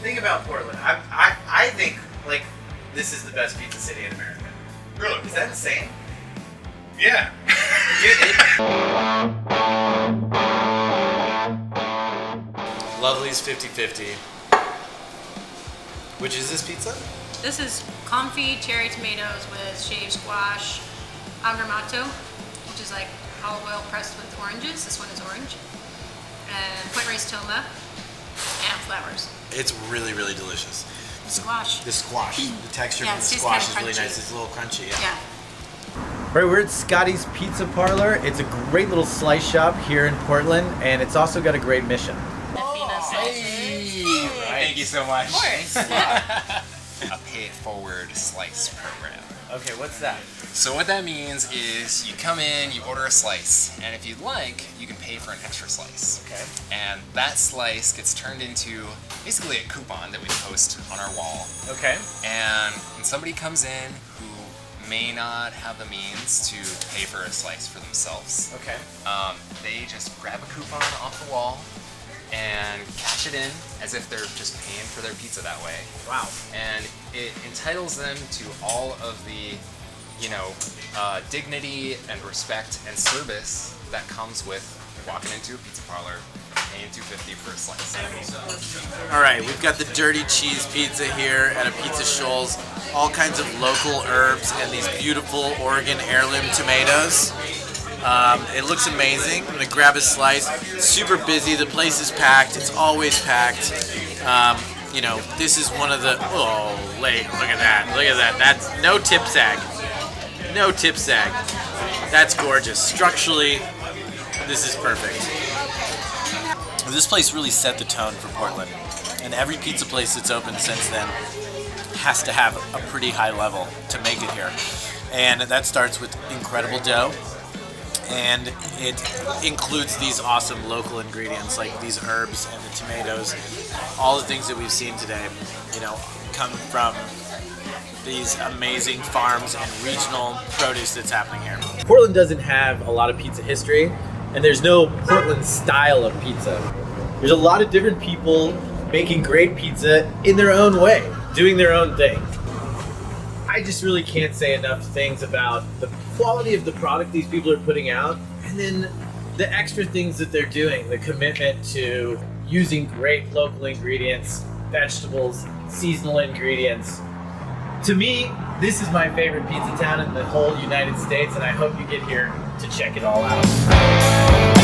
thing about Portland, I think like this is the best pizza city in America. Really? Is that insane? Yeah. Lovely's 50/50. Which is this pizza? This is comfy cherry tomatoes with shaved squash, agrumato, which is like olive oil pressed with oranges. This one is orange. And point raised toma and flowers. It's really, really delicious. Squash. The squash, the texture Yeah, from the it tastes squash kinda is really crunchy. nice. It's a little crunchy. Yeah. All right, we're at Scotty's Pizza Parlor. It's a great little slice shop here in Portland, and it's also got a great mission. Thank you so much. Of course. A pay-it-forward slice program. Okay, what's that? So what that means is you come in, you order a slice, and if you'd like, you can pay for an extra slice. Okay. And that slice gets turned into basically a coupon that we post on our wall. Okay. And when somebody comes in who may not have the means to pay for a slice for themselves, Okay. they just grab a coupon off the wall and cash it in as if they're just paying for their pizza that way. Wow. And it entitles them to all of the, dignity and respect and service that comes with walking into a pizza parlor, paying $2.50 for a slice. All right, we've got the dirty cheese pizza here at a Pizza Shoals. All kinds of local herbs and these beautiful Oregon heirloom tomatoes. It looks amazing. I'm gonna grab a slice. Super busy. The place is packed. It's always packed. This is one of the. Oh, look at that! Look at that! That's no tip sag. No tip sag. That's gorgeous. Structurally, this is perfect. This place really set the tone for Portland, and every pizza place that's opened since then has to have a pretty high level to make it here. And that starts with incredible dough. And it includes these awesome local ingredients like these herbs and the tomatoes. All the things that we've seen today, come from these amazing farms and regional produce that's happening here. Portland doesn't have a lot of pizza history, and there's no Portland style of pizza. There's a lot of different people making great pizza in their own way, doing their own thing. I just really can't say enough things about the quality of the product these people are putting out, and then the extra things that they're doing, the commitment to using great local ingredients, vegetables, seasonal ingredients. To me, this is my favorite pizza town in the whole United States, and I hope you get here to check it all out.